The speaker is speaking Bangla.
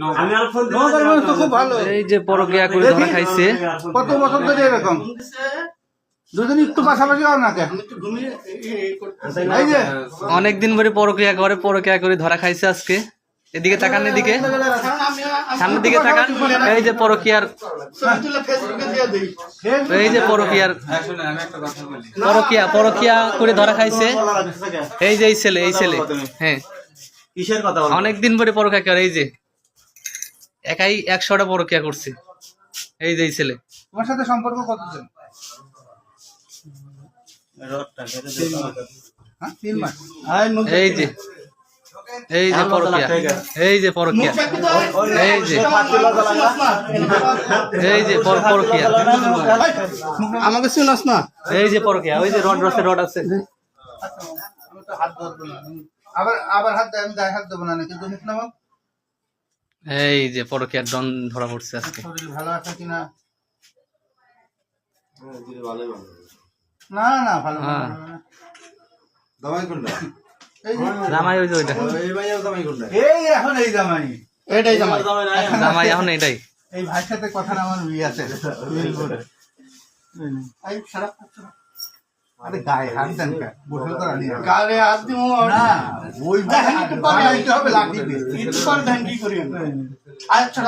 নওগাঁর মানুষ তো খুব ভালো। এই যে পরকিয়া করে ধরা খাইছে। কত বছর ধরে এরকম দুজন একটু পাশাপাশি হয় না কেন? এই যে অনেকদিন ধরে পরকিয়া করে ধরা খাইছে আজকে। এদিকে তাকান, এদিকে সামনের দিকে তাকান। এই যে পরকিয়ার পরকিয়া করে ধরা খাইছে। এই যে এই ছেলে হ্যাঁ কিসের কথা? অনেকদিন ধরে পরকিয়া করে। এই যে একাই 100টা পরকিয়া করছে। এই যে এই ছেলে। তোমার সাথে সম্পর্ক কতদিন? 3 মাস। এই যে পরকিয়া, এই যে পরকিয়া, এই যে পরকিয়া, আমাকে শুনাস না? এই যে পরকিয়া। ওই যে রড আছে। হাত ধরবো না, আবার হাত দেয়, আমি গায়ে হাত দেবো না নাকি? তুমি না এই যে পরকিয়ার ডন ধরা পড়ছে আজকে। শরীর ভালো আছে কিনা? না না ভালো না। জামাই কোনটা? জামাই ওই যে ওইটা। এই এখন এই জামাই, এটাই জামাই, জামাই এখন এটাই। এই ভাইয়ের সাথে কথা আমার বিয়ে আছে। আরে গায়ে হাত দেন কেন? বসে তো রানি গায়ে হাত দিব না, ওই বানাইতে হবে লাঠি দিয়ে। একটু পরে ধ্যান কি করি? আচ্ছা